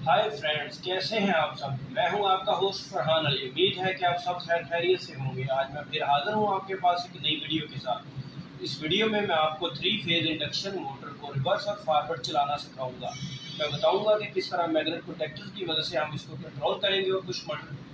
Hi friends, कैसे हैं आप सब। मैं हूं आपका होस्ट फरहान अली। उम्मीद है कि आप सब खैर खैरियत से होंगे। आज मैं फिर हाज़िर हूं आपके पास एक नई वीडियो के साथ। इस वीडियो में मैं आपको 3 फेज़ इंडक्शन मोटर को रिवर्स और फॉरवर्ड चलाना सिखाऊंगा। मैं बताऊंगा कि किस तरह मैग्नेट प्रोटेक्टर की मदद से हम इसको कंट्रोल करेंगे और कुछ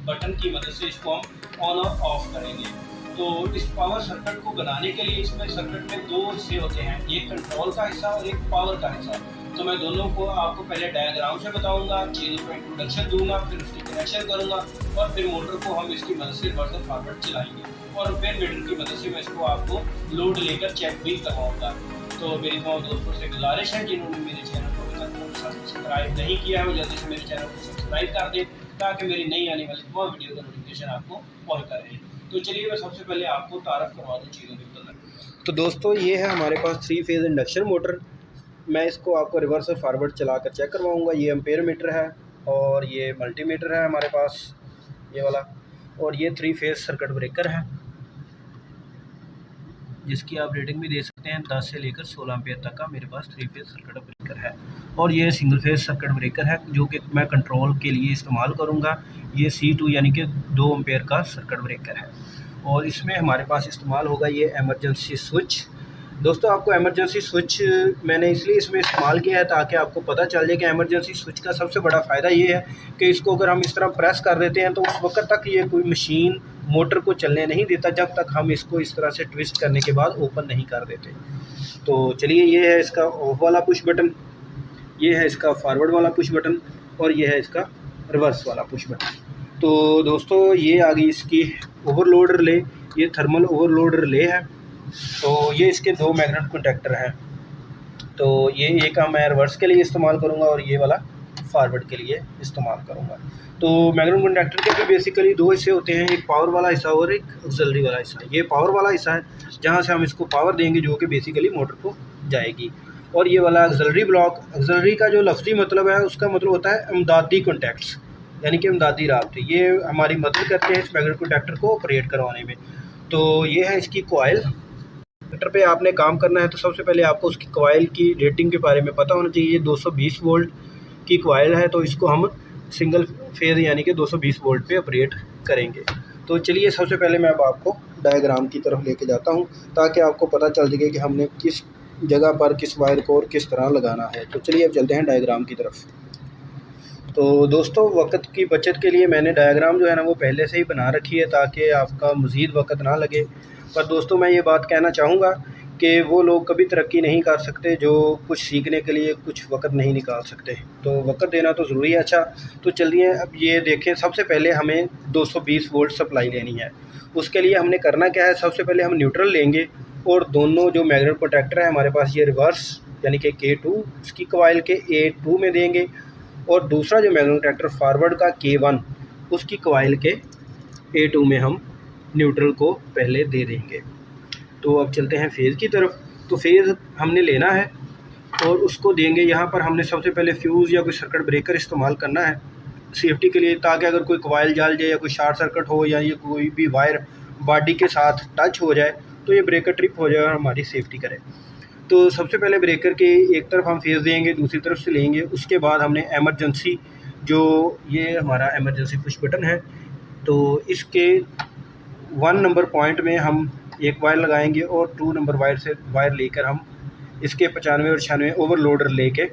बटन की मदद से इसको हम ऑन और ऑफ करेंगे। तो इस पावर सर्किट को बनाने के लिए इसमें सर्किट में 2 हिस्से होते हैं, एक कंट्रोल का हिस्सा और एक पावर का हिस्सा। तो मैं दोनों को आपको पहले डायग्राम से बताऊंगा, चीज़ों को इंट्रोडक्शन दूंगा, फिर उसकी कनेक्शन करूंगा और फिर मोटर को हम इसकी मदद से रिवर्स और फॉरवर्ड चलाएंगे और फिर मीटर की मदद से मैं इसको आपको लोड लेकर चेक भी करवाऊंगा। तो मेरी तमाम दोस्तों से गुजारिश है जिन्होंने मेरे चैनल को अभी तक सब्सक्राइब नहीं किया है वो जल्दी से मेरे चैनल को सब्सक्राइब कर दें ताकि मेरी नई आने वाली तमाम वीडियो का नोटिफिकेशन आपको पहुँचता रहे। तो चलिए मैं सबसे पहले आपको तारफ़ करवा दूँ चीज़ों के मतलब। तो दोस्तों ये है हमारे पास 3 फेज़ इंडक्शन मोटर। मैं इसको आपको रिवर्स और फॉरवर्ड चलाकर चेक करवाऊंगा। ये एम्पेयर मीटर है और ये मल्टीमीटर है हमारे पास ये वाला, और ये 3 फेज़ सर्किट ब्रेकर है जिसकी आप रेटिंग भी दे सकते हैं। 10 से लेकर 16 एम्पेयर तक का मेरे पास 3 फेज़ सर्किट ब्रेकर है। और ये सिंगल फेज़ सर्किट ब्रेकर है जो कि मैं कंट्रोल के लिए इस्तेमाल करूँगा। ये C2 यानी कि 2 एम्पेयर का सर्किट ब्रेकर है और इसमें हमारे पास इस्तेमाल होगा ये एमरजेंसी स्विच। दोस्तों आपको एमरजेंसी स्विच मैंने इसलिए इसमें इस्तेमाल किया है ताकि आपको पता चल जाए कि एमरजेंसी स्विच का सबसे बड़ा फ़ायदा ये है कि इसको अगर हम इस तरह प्रेस कर देते हैं तो उस वक्त तक ये कोई मशीन मोटर को चलने नहीं देता जब तक हम इसको इस तरह से ट्विस्ट करने के बाद ओपन नहीं कर देते। तो चलिए ये है इसका ऑफ वाला पुश बटन, ये है इसका फॉरवर्ड वाला पुश बटन और ये है इसका रिवर्स वाला पुश बटन। तो दोस्तों ये आ गई इसकी ओवरलोड रिले, ये थर्मल ओवरलोड रिले है। तो ये इसके 2 मैग्नेट कॉन्टैक्टर हैं। तो ये एक मैं रिवर्स के लिए इस्तेमाल करूँगा और ये वाला फॉरवर्ड के लिए इस्तेमाल करूँगा। तो मैग्नेट कॉन्टैक्टर के भी बेसिकली 2 हिस्से होते हैं, एक पावर वाला हिस्सा और एक ऑक्सिलरी वाला हिस्सा। ये पावर वाला हिस्सा है जहाँ से हम इसको पावर देंगे जो कि बेसिकली मोटर को जाएगी, और ये वाला ऑक्सिलरी ब्लॉक। ऑक्सिलरी का जो लफ्ज़ी मतलब है उसका मतलब होता है इमदादी कॉन्टैक्ट्स यानी कि इमदादी राब्ते। ये हमारी मदद करते हैं इस मैग्नेट कॉन्टैक्टर को ऑपरेट करवाने में। तो ये है इसकी कॉइल। कंडक्टर पे आपने काम करना है तो सबसे पहले आपको उसकी कॉइल की रेटिंग के बारे में पता होना चाहिए। ये 220 वोल्ट की कॉइल है तो इसको हम सिंगल फेज़ यानी कि 220 वोल्ट पे ऑपरेट करेंगे। तो चलिए सबसे पहले मैं अब आपको डायग्राम की तरफ लेके जाता हूँ ताकि आपको पता चल सके कि हमने किस जगह पर किस वायर को और किस तरह लगाना है। तो चलिए अब चलते हैं डायग्राम की तरफ। तो दोस्तों वक्त की बचत के लिए मैंने डायग्राम जो है ना वो पहले से ही बना रखी है ताकि आपका मज़ीद वक्त ना लगे। पर दोस्तों मैं ये बात कहना चाहूँगा कि वो लोग कभी तरक्की नहीं कर सकते जो कुछ सीखने के लिए कुछ वक्त नहीं निकाल सकते। तो वक्त देना तो ज़रूरी है। अच्छा तो चलिए अब ये देखें, सबसे पहले हमें 220 वोल्ट सप्लाई लेनी है। उसके लिए हमने करना क्या है, सबसे पहले हम न्यूट्रल लेंगे और दोनों जो मैग्नेट प्रोटेक्टर है हमारे पास ये रिवर्स यानी कि K2 इसकी कॉइल के A2 में देंगे और दूसरा जो मैग्नेट प्रोटेक्टर फॉरवर्ड का K1 उसकी कॉइल के A2 में हम न्यूट्रल को पहले दे देंगे। तो अब चलते हैं फेज़ की तरफ। तो फेज़ हमने लेना है और उसको देंगे। यहाँ पर हमने सबसे पहले फ्यूज़ या कोई सर्किट ब्रेकर इस्तेमाल करना है सेफ्टी के लिए, ताकि अगर कोई कॉइल जल जाए या कोई शॉर्ट सर्किट हो या ये कोई भी वायर बॉडी के साथ टच हो जाए तो ये ब्रेकर ट्रिप हो जाए और हमारी सेफ्टी करे। तो सबसे पहले ब्रेकर के एक तरफ हम फेज़ देंगे, दूसरी तरफ से लेंगे। उसके बाद हमने एमरजेंसी जो ये हमारा एमरजेंसी पुश बटन है तो इसके 1 नंबर पॉइंट में हम एक वायर लगाएंगे और 2 नंबर वायर लेकर हम इसके 95 और 96 ओवरलोड लेके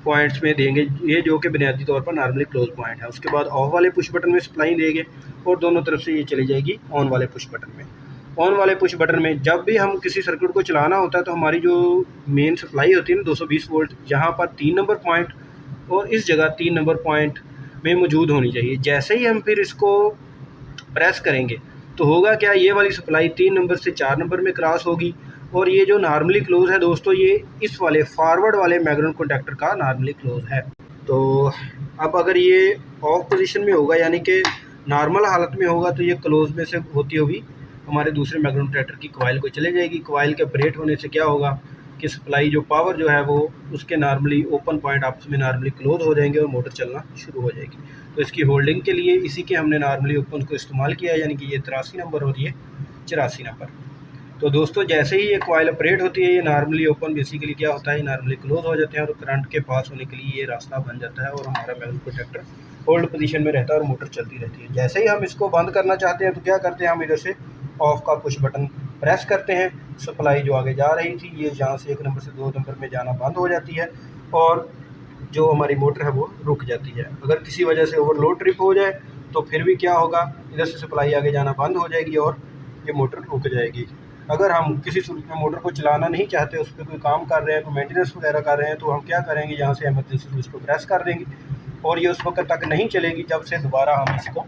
पॉइंट्स में देंगे, ये जो कि बुनियादी तौर पर नॉर्मली क्लोज पॉइंट है। उसके बाद ऑफ वाले पुश बटन में सप्लाई देंगे और दोनों तरफ से ये चली जाएगी ऑन वाले पुश बटन में। ऑन वाले पुश बटन में जब भी हम किसी सर्किट को चलाना होता है तो हमारी जो मेन सप्लाई होती है ना 220 वोल्ट, यहाँ पर 3 नंबर पॉइंट और इस जगह 3 नंबर पॉइंट में मौजूद होनी चाहिए। जैसे ही हम फिर इसको प्रेस करेंगे तो होगा क्या, ये वाली सप्लाई 3 नंबर से 4 नंबर में क्रॉस होगी और ये जो नॉर्मली क्लोज है दोस्तों ये इस वाले फॉरवर्ड वाले मैग्नेट कॉन्टैक्टर का नॉर्मली क्लोज है। तो अब अगर ये ऑफ पोजीशन में होगा यानी कि नॉर्मल हालत में होगा तो ये क्लोज में से होती होगी हमारे दूसरे मैग्नेट कॉन्टैक्टर की कॉइल को चले जाएगी। कॉइल के ब्रेक होने से क्या होगा कि सप्लाई जो पावर जो है वो उसके नॉर्मली ओपन पॉइंट आपस में नॉर्मली क्लोज हो जाएंगे और मोटर चलना शुरू हो जाएगी। तो इसकी होल्डिंग के लिए इसी के हमने नॉर्मली ओपन को इस्तेमाल किया है यानी कि ये 83 नंबर और ये 84 नंबर। तो दोस्तों जैसे ही ये कॉइल ऑपरेट होती है, ये नॉर्मली ओपन बेसिकली क्या होता है, ये नॉर्मली क्लोज हो जाते हैं और करंट के पास होने के लिए ये रास्ता बन जाता है और हमारा मैग्नेट प्रोटेक्टर होल्ड पोजीशन में रहता है और मोटर चलती रहती है। जैसे ही हम इसको बंद करना चाहते हैं तो क्या करते हैं, हम इधर से ऑफ का पुश बटन प्रेस करते हैं। सप्लाई जो आगे जा रही थी ये यहाँ से 1 नंबर से 2 नंबर में जाना बंद हो जाती है और जो हमारी मोटर है वो रुक जाती है। अगर किसी वजह से ओवरलोड ट्रिप हो जाए तो फिर भी क्या होगा, इधर से सप्लाई आगे जाना बंद हो जाएगी और ये मोटर रुक जाएगी। अगर हम किसी सूरत में मोटर को चलाना नहीं चाहते, उस पर कोई काम कर रहे हैं, कोई मेंटेनेंस वगैरह कर रहे हैं, तो हम क्या करेंगे, यहाँ से इमरजेंसी स्विच को प्रेस कर देंगे और ये उस वक्त तक नहीं चलेगी जब से दोबारा हम इसको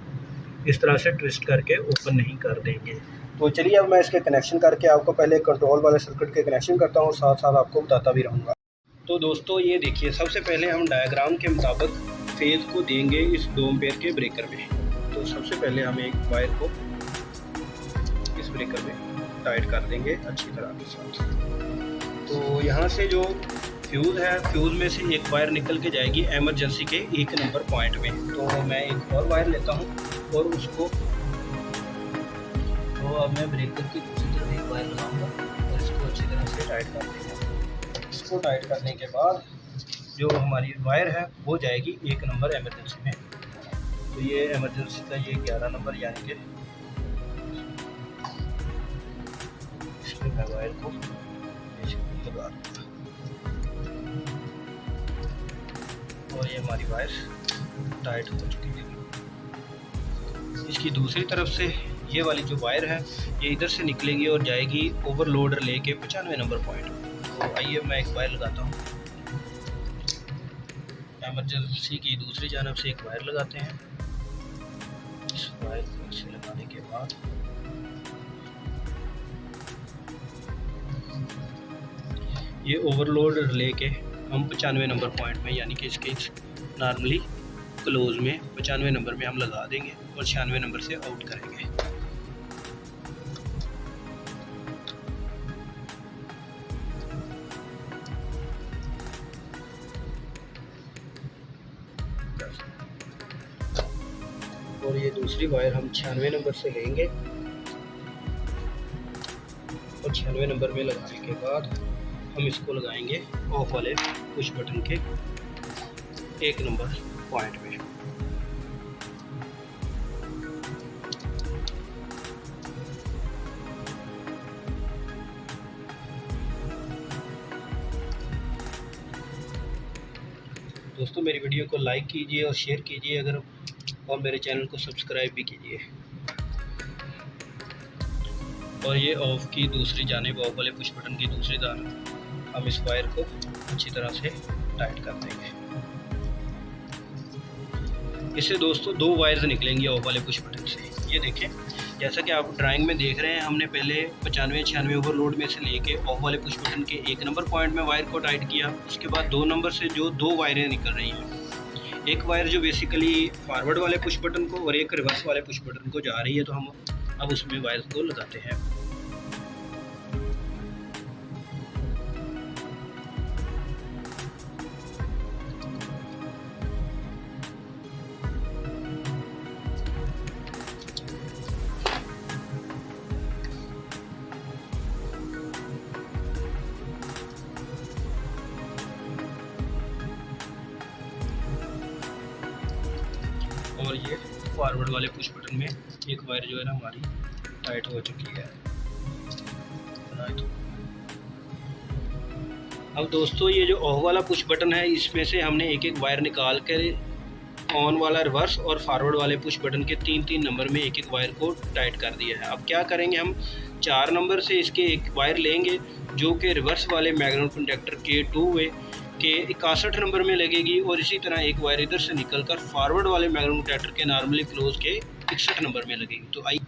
इस तरह से ट्विस्ट करके ओपन नहीं कर देंगे। तो चलिए अब मैं इसके कनेक्शन करके आपको पहले कंट्रोल वाले सर्किट के कनेक्शन करता हूँ, साथ साथ आपको बताता भी रहूँगा। तो दोस्तों ये देखिए, सबसे पहले हम डायग्राम के मुताबिक फेज़ को देंगे इस 2 एम्पीयर के ब्रेकर में। तो सबसे पहले हम एक वायर को इस ब्रेकर में टाइट कर देंगे अच्छी तरह के साथ। तो यहाँ से जो फ्यूज़ है, फ्यूज़ में से एक वायर निकल के जाएगी एमरजेंसी के 1 नंबर पॉइंट में। तो मैं एक और वायर लेता हूँ और उसको, तो अब मैं ब्रेकर की दूसरी तरफ एक वायर लगाऊंगा और इसको अच्छी तरह से टाइट कर देंगे। इसको टाइट करने के बाद जो हमारी वायर है वो जाएगी 1 नंबर एमरजेंसी में। तो ये एमरजेंसी का ये 11 नंबर, यानी कि इसमें मैं वायर को लगा दूँगा और ये हमारी वायर टाइट हो चुकी है। इसकी दूसरी तरफ से ये वाली जो वायर है ये इधर से निकलेगी और जाएगी ओवरलोड रिले के 95 नंबर पॉइंट। तो आइए मैं एक वायर लगाता हूँ। एमरजेंसी की दूसरी जानब से एक वायर लगाते हैं। इस वायर को इसे लगाने के बाद ये ओवरलोड रिले के हम 95 नंबर पॉइंट में, यानी कि इसके नॉर्मली क्लोज में 95 नंबर में हम लगा देंगे और 96 नंबर से आउट करेंगे। और ये दूसरी वायर हम 96 नंबर से लेंगे और 96 नंबर में लगाने के बाद हम इसको लगाएंगे ऑफ वाले पुश बटन के 1 नंबर पॉइंट में। दोस्तों मेरी वीडियो को लाइक कीजिए और शेयर कीजिए अगर, और मेरे चैनल को सब्सक्राइब भी कीजिए। और ये ऑफ की दूसरी जानिब, ऑफ वाले पुश बटन की दूसरी जानिब हम इस वायर को अच्छी तरह से टाइट कर देंगे। इससे दोस्तों 2 वायर्स निकलेंगी ऑफ वाले पुश बटन से। ये देखें, जैसा कि आप ड्राइंग में देख रहे हैं, हमने पहले 95-96 ओवरलोड में से लेके ऑफ वाले पुश बटन के 1 नंबर पॉइंट में वायर को टाइट किया। उसके बाद 2 नंबर से जो 2 वायरें निकल रही हैं, एक वायर जो बेसिकली फॉरवर्ड वाले पुश बटन को और एक रिवर्स वाले पुश बटन को जा रही है, तो हम अब उसमें वायर को लगाते हैं। और ये फॉरवर्ड वाले पुश बटन में एक वायर जो है ना हमारी टाइट हो चुकी है। अब दोस्तों ये जो ऑफ वाला पुश बटन है, इसमें से हमने एक एक वायर निकाल कर ऑन वाला रिवर्स और फॉरवर्ड वाले पुश बटन के 3-3 नंबर में एक एक वायर को टाइट कर दिया है। अब क्या करेंगे, हम 4 नंबर से इसके एक वायर लेंगे जो कि रिवर्स वाले मैग्नेट कंडक्टर के 2 वे के 61 नंबर में लगेगी और इसी तरह एक वायर इधर से निकलकर फॉरवर्ड वाले मैग्नेट कंडक्टर के नॉर्मली क्लोज के 61 नंबर में लगेगी। तो आइए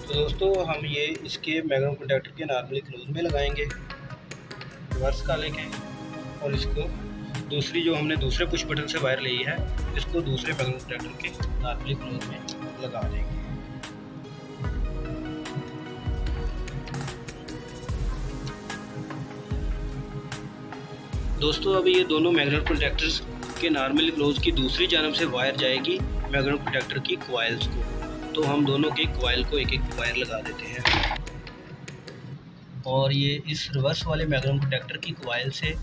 तो दोस्तों हम ये इसके मैग्नेट कंडक्टर के नॉर्मली क्लोज में लगाएंगे रिवर्स का लेके और इसको दूसरी जो हमने दूसरे पुश बटन से वायर ली है इसको दूसरे मैग्नेटिक प्रोटेक्टर के नॉर्मली क्लोज में लगा देंगे। दोस्तों अभी ये दोनों मैग्नेट प्रोटेक्टर्स के नॉर्मली क्लोज की दूसरी जानब से वायर जाएगी मैग्नेट प्रोटेक्टर की कॉइल्स को, तो हम दोनों के कॉइल को एक एक वायर लगा देते हैं और ये इस रिवर्स वाले मैग्नेट प्रोटेक्टर की कॉइल से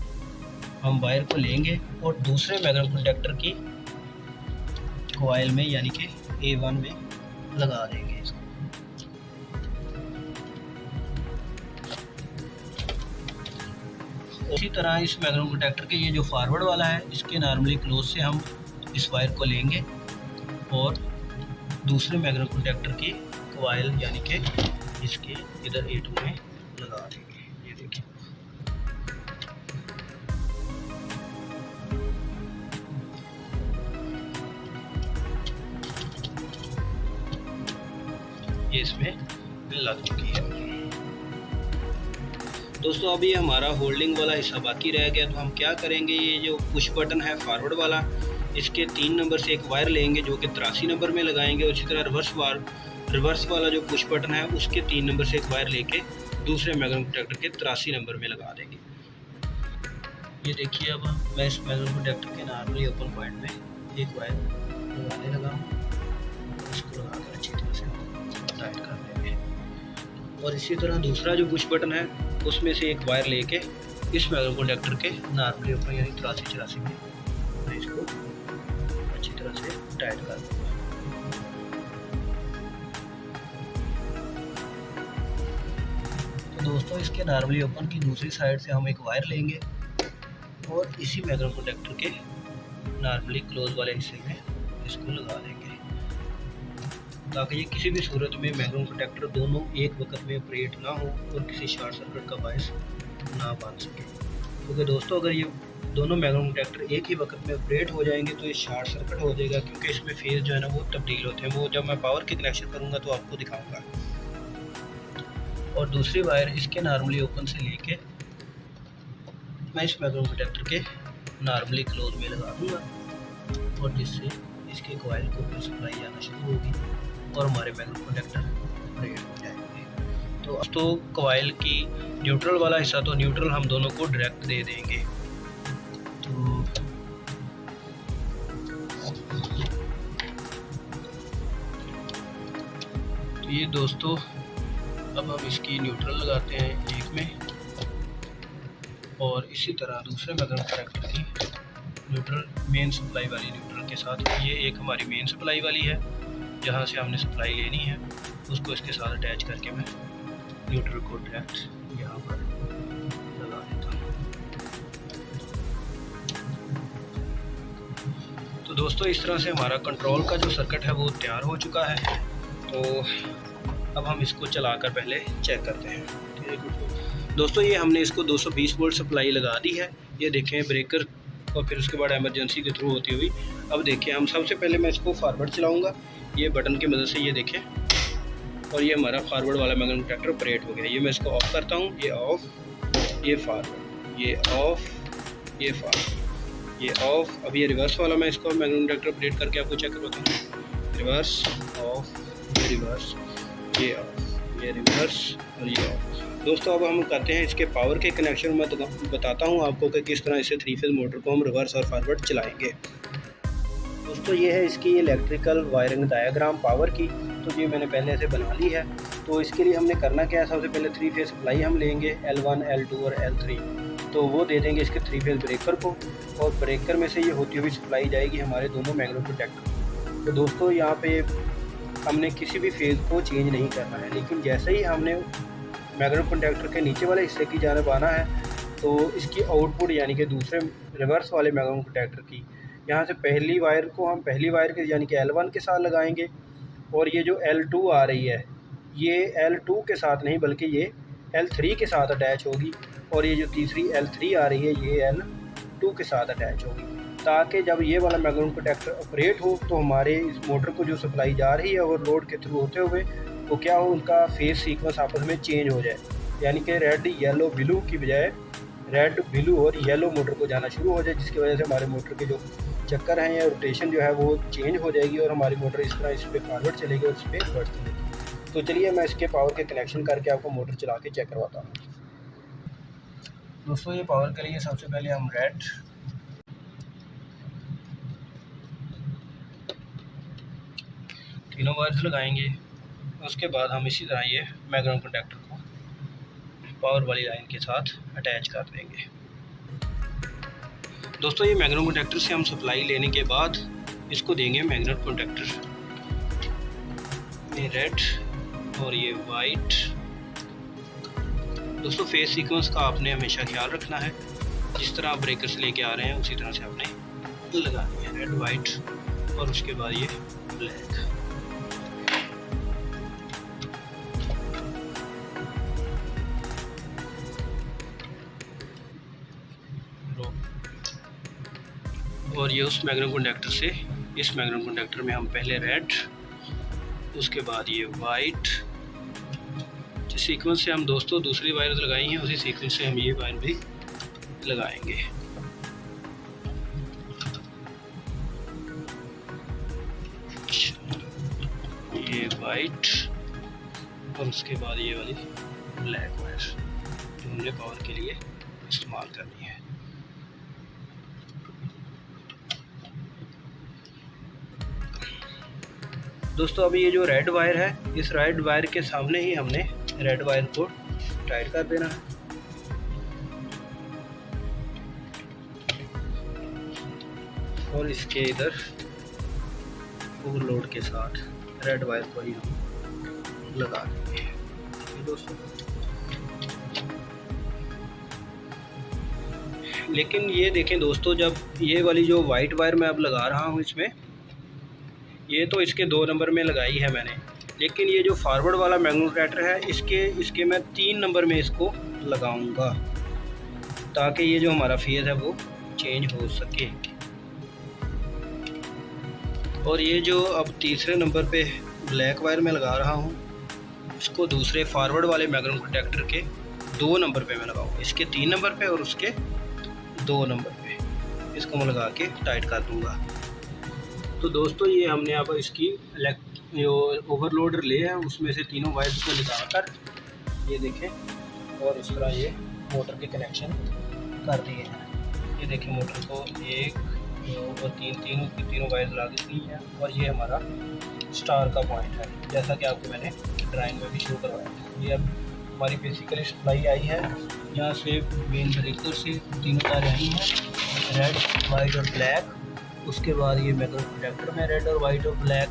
हम वायर को लेंगे और दूसरे मैग्नेट प्रोटेक्टर की कॉइल में यानी कि A1 में लगा देंगे इसको। इसी तरह इस मैग्नेट प्रोटेक्टर के ये जो फॉरवर्ड वाला है इसके नॉर्मली क्लोज से हम इस वायर को लेंगे और दूसरे मैग्नेट प्रोटेक्टर की कॉइल यानी कि इसके इधर A2 में लगा देंगे। ये देखिए ये इसमें लग चुकी है। दोस्तों अभी हमारा होल्डिंग वाला हिस्सा बाकी रह गया, तो हम क्या करेंगे, ये जो पुश बटन है फॉरवर्ड वाला इसके 3 नंबर से एक वायर लेंगे जो कि 83 नंबर में लगाएंगे और इसी तरह रिवर्स वाला जो पुश बटन है उसके 3 नंबर से एक वायर लेके दूसरे मैग्नेट प्रोटेक्टर के 83 नंबर में लगा देंगे। ये देखिए अब मैं इस मैग्नेट प्रोटेक्टर के नॉर्मली ओपन पॉइंट में एक वायर लगाने लगा हूँ, इसको लगाकर अच्छी तरह से टाइट कर देंगे और इसी तरह दूसरा जो पुश बटन है उसमें से एक वायर लेके इस मैग्नेट प्रोटेक्टर के नॉर्मली ऊपर यानी 83 में मैं इसको अच्छी तरह से टाइट कर दूँगा। तो दोस्तों इसके नॉर्मली ओपन की दूसरी साइड से हम एक वायर लेंगे और इसी मैग्नेट प्रोटेक्टर के नॉर्मली क्लोज वाले हिस्से में इसको लगा देंगे ताकि ये किसी भी सूरत में मैग्नेट प्रोटेक्टर दोनों एक वक्त में ऑपरेट ना हो और किसी शॉर्ट सर्किट का बायस ना बन सके। क्योंकि दोस्तों अगर ये दोनों मैग्नेट प्रोटेक्टर एक ही वक्त में ऑपरेट हो जाएंगे तो ये शॉर्ट सर्किट हो जाएगा, क्योंकि इसमें फेज जो है ना वो तब्दील होते हैं, वो जब मैं पावर की कनेक्शन करूँगा तो आपको दिखाऊँगा। और दूसरी वायर इसके नॉर्मली ओपन से लेके मैं इस मैग्नेट प्रोटेक्टर के नॉर्मली क्लोज में लगा दूँगा और जिससे इसके कॉइल को फिर सप्लाई आना शुरू होगी और हमारे मैग्नेट प्रोटेक्टर ऑपरेट हो जाएंगे। तो अब तो कॉइल की न्यूट्रल वाला हिस्सा तो न्यूट्रल हम दोनों को डायरेक्ट दे देंगे। तो ये दोस्तों अब हम इसकी न्यूट्रल लगाते हैं एक में और इसी तरह दूसरे मैग्नेट प्रोटेक्टर की न्यूट्रल मेन सप्लाई वाली न्यूट्रल के साथ, ये एक हमारी मेन सप्लाई वाली है जहाँ से हमने सप्लाई लेनी है, उसको इसके साथ अटैच करके मैं न्यूट्रल को डायरेक्ट यहाँ पर लगा देता हूँ। तो दोस्तों इस तरह से हमारा कंट्रोल का जो सर्किट है वो तैयार हो चुका है। तो अब हम इसको चलाकर पहले चेक करते हैं। दोस्तों ये हमने इसको 220 वोल्ट सप्लाई लगा दी है, ये देखें ब्रेकर और फिर उसके बाद एमरजेंसी के थ्रू होती हुई। अब देखिए हम सबसे पहले मैं इसको फॉरवर्ड चलाऊंगा ये बटन की मदद से, ये देखें और ये हमारा फॉरवर्ड वाला मैग्नेट प्रोटेक्टर ऑपरेट हो गया। ये मैं इसको ऑफ़ करता हूँ, ये ऑफ़, ये फॉरवर्ड, ये ऑफ़, ये फॉरवर्ड, ये ऑफ़। अब ये रिवर्स वाला मैं इसको मैग्नेट प्रोटेक्टर ऑपरेट करके आपको चेक करवाता हूँ। रिवर्स, ऑफ़, ये रिवर्स, ये ऑफ़, ये रिवर्स और ये ऑफ़। दोस्तों अब हम करते हैं इसके पावर के कनेक्शन में बताता हूँ आपको कि किस तरह इसे 3 फेज मोटर को हम रिवर्स और फॉरवर्ड चलाएंगे। दोस्तों ये है इसकी इलेक्ट्रिकल वायरिंग डायग्राम पावर की, तो ये मैंने पहले से बना ली है। तो इसके लिए हमने करना क्या है, सबसे पहले 3 फेज सप्लाई हम लेंगे L1, L2 और L3, तो वो दे देंगे इसके 3 फेज ब्रेकर को और ब्रेकर में से ये होती हुई सप्लाई जाएगी हमारे दोनों मैग्नेट प्रोटेक्टर। तो दोस्तों यहाँ पे हमने किसी भी फेज़ को चेंज नहीं करना है, लेकिन जैसे ही हमने मैग्नेट प्रोटेक्टर के नीचे वाले हिस्से की जानिब आना है तो इसकी आउटपुट यानी कि दूसरे रिवर्स वाले मैग्नेट प्रोटेक्टर की यहाँ से पहली वायर को हम पहली वायर के यानी कि L1 के साथ लगाएंगे और ये जो L2 आ रही है ये L2 के साथ नहीं बल्कि ये L3 के साथ अटैच होगी और ये जो तीसरी L3 आ रही है ये L2 के साथ अटैच होगी, ताकि जब ये वाला मैग्नेट प्रोटेक्टर ऑपरेट हो तो हमारे इस मोटर को जो सप्लाई जा रही है और लोड के थ्रू होते हुए वो क्या हो, उनका फेज सीक्वेंस आपस में चेंज हो जाए, यानी कि रेड येलो ब्लू की बजाय रेड, ब्लू और येलो मोटर को जाना शुरू हो जाए, जिसकी वजह से हमारे मोटर के जो चक्कर हैं या रोटेशन जो है वो चेंज हो जाएगी और हमारी मोटर इस तरह इस पर फॉरवर्ड चलेगी और इस पर रिवर्स चलेगी। तो चलिए मैं इसके पावर के कनेक्शन करके आपको मोटर चला के चेक करवाता हूँ। दोस्तों ये पावर के लिए सबसे पहले हम रेड, तीनों वायर्स लगाएंगे। उसके बाद हम इसी तरह ये मैग्नेट कंडक्टर को पावर वाली लाइन के साथ अटैच कर देंगे। दोस्तों ये मैग्नेट कंडक्टर से हम सप्लाई लेने के बाद इसको देंगे मैग्नेट कंडक्टर। ये रेड और ये वाइट। दोस्तों फेस सीक्वेंस का आपने हमेशा ख्याल रखना है, जिस तरह आप ब्रेकर से लेके आ रहे हैं उसी तरह से आपने लगानी है। रेड, वाइट और उसके बाद ये ब्लैक। और ये उस मैग्नेट कंडक्टर से इस मैग्नेट कंडक्टर में हम पहले रेड, उसके बाद ये वाइट। जिस सीक्वेंस से हम दोस्तों दूसरी वायर लगाई हैं उसी सीक्वेंस से हम ये वायर भी लगाएंगे। ये वाइट और उसके बाद ये वाली ब्लैक वायर जो मुझे पावर के लिए इस्तेमाल करनी है। दोस्तों अभी ये जो रेड वायर है, इस रेड वायर के सामने ही हमने रेड वायर को टाइट कर देना है। और इसके इधर ओवरलोड के साथ रेड वायर को ही हम लगा देंगे। दोस्तों लेकिन ये देखें दोस्तों, जब ये वाली जो वाइट वायर मैं अब लगा रहा हूँ इसमें, ये तो इसके 2 नंबर में लगाई है मैंने, लेकिन ये जो फॉरवर्ड वाला मैग्नेट कंडक्टर है इसके मैं 3 नंबर में इसको लगाऊंगा, ताकि ये जो हमारा फेज है वो चेंज हो सके। और ये जो अब तीसरे नंबर पे ब्लैक वायर में लगा रहा हूँ, इसको दूसरे फॉरवर्ड वाले मैग्नेट कंडक्टर के 2 नंबर पे मैं लगाऊंगा। इसके 3 नंबर पे और उसके 2 नंबर पे इसको मैं लगा के टाइट कर दूँगा। तो दोस्तों ये हमने अब इसकी जो ओवरलोड रिले है उसमें से तीनों वायर्स को निकाल कर ये देखें और इस तरह ये मोटर के कनेक्शन कर दिए हैं। ये देखें मोटर को 1, 2 और 3 तीनों वायर्स लगा दी हैं और ये हमारा स्टार का पॉइंट है, जैसा कि आपको मैंने ड्राइंग में भी शो करवाया था। ये अब हमारी बेसिकली सप्लाई आई है, यहाँ से मेन ब्रेकर से तीनों तार आई हैं, रेड, वाइट और ब्लैक। उसके बाद ये मैग्नेट कंडक्टर में रेड और वाइट और ब्लैक,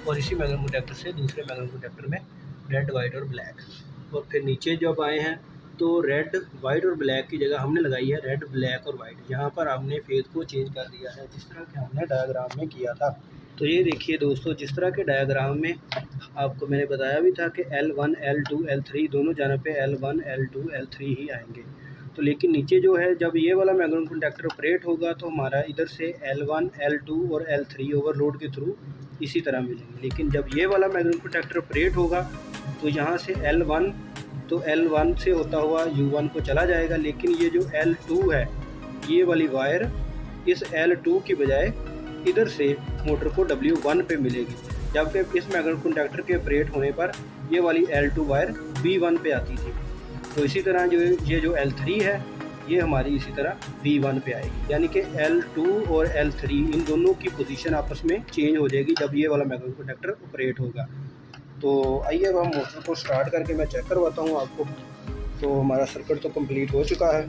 और इसी मैग्नेट कंडक्टर से दूसरे मैग्नेट कंडक्टर में रेड, वाइट और ब्लैक। और फिर नीचे जब आए हैं तो रेड, वाइट और ब्लैक की जगह हमने लगाई है रेड, ब्लैक और वाइट। यहाँ पर हमने फेज को चेंज कर दिया है जिस तरह के हमने डायग्राम में किया था। तो ये देखिए दोस्तों, जिस तरह के डायग्राम में आपको मैंने बताया भी था कि L1, L2, L3 दोनों जगह पे L1, L2, L3 ही आएंगे। तो लेकिन नीचे जो है जब ये वाला मैग्नेट कंडक्टर ऑपरेट होगा तो हमारा इधर से L1, L2 और L3 ओवरलोड के थ्रू इसी तरह मिलेंगे। लेकिन जब ये वाला मैग्नेट कंडक्टर ऑपरेट होगा तो यहाँ से L1 तो L1 से होता हुआ U1 को चला जाएगा, लेकिन ये जो L2 है ये वाली वायर इस L2 की बजाय इधर से मोटर को W1 पे मिलेगी, जबकि इस मैग्नेट कंडक्टर के ऑपरेट होने पर ये वाली L2 वायर B1 पे आती थी। तो इसी तरह ये जो L3 है ये हमारी इसी तरह V1 पे आएगी, यानी कि L2 और L3 इन दोनों की पोजीशन आपस में चेंज हो जाएगी जब ये वाला मैग्नेट कंडक्टर ऑपरेट होगा। तो आइए अब हम मोटर को स्टार्ट करके मैं चेक करवाता हूँ आपको। तो हमारा सर्किट तो कंप्लीट हो चुका है।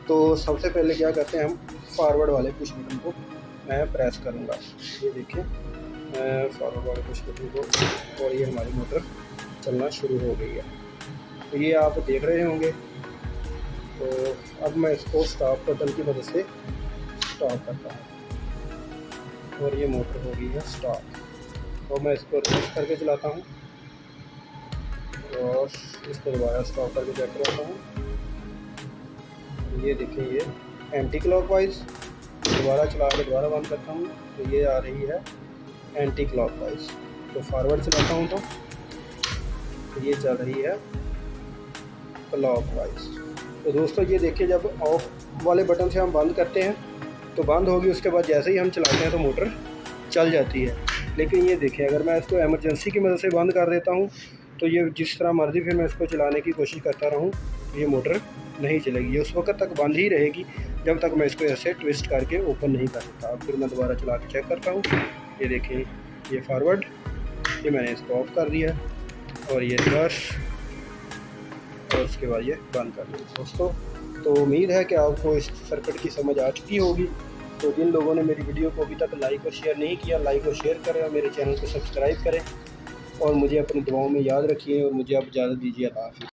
तो सबसे पहले क्या करते हैं, हम फॉरवर्ड वाले पुश बटन को मैं प्रेस करूँगा। ये देखिए मैं फॉरवर्ड वाले पुश बटन को, और ये हमारी मोटर चलना शुरू हो गई है। तो ये आप देख रहे होंगे। तो अब मैं इसको स्टॉप बटन की मदद से स्टॉप करता हूँ और ये मोटर हो गई है स्टॉप। तो मैं इसको रिवर्स करके चलाता हूँ और इसको दोबारा स्टॉप करके चेक करवाता हूँ। ये देखिए ये एंटी क्लॉकवाइज, दोबारा चला के दोबारा बंद करता हूँ तो ये आ रही है एंटी क्लॉकवाइज। तो फॉरवर्ड चलाता हूँ तो ये चल रही है क्लॉकवाइज। तो दोस्तों ये देखिए, जब ऑफ वाले बटन से हम बंद करते हैं तो बंद होगी, उसके बाद जैसे ही हम चलाते हैं तो मोटर चल जाती है। लेकिन ये देखिए, अगर मैं इसको एमरजेंसी की मदद से बंद कर देता हूँ तो ये जिस तरह मर्ज़ी फिर मैं इसको चलाने की कोशिश करता रहूँ, ये मोटर नहीं चलेगी। ये उस वक्त तक बंद ही रहेगी जब तक मैं इसको ऐसे ट्विस्ट करके ओपन नहीं कर देता। अब फिर मैं दोबारा चला के चेक करता हूँ। ये देखें, ये फॉरवर्ड, ये मैंने इसको ऑफ़ कर दिया, और ये रिवर्स, और उसके बाद ये बंद कर दिया। दोस्तों, तो उम्मीद है कि आपको इस सर्किट की समझ आ चुकी होगी। तो जिन लोगों ने मेरी वीडियो को अभी तक लाइक और शेयर नहीं किया, लाइक और शेयर करें और मेरे चैनल को सब्सक्राइब करें, और मुझे अपनी दुआओं में याद रखिए, और मुझे आप इजाज़त दीजिए। अल्लाह हाफ़िज़।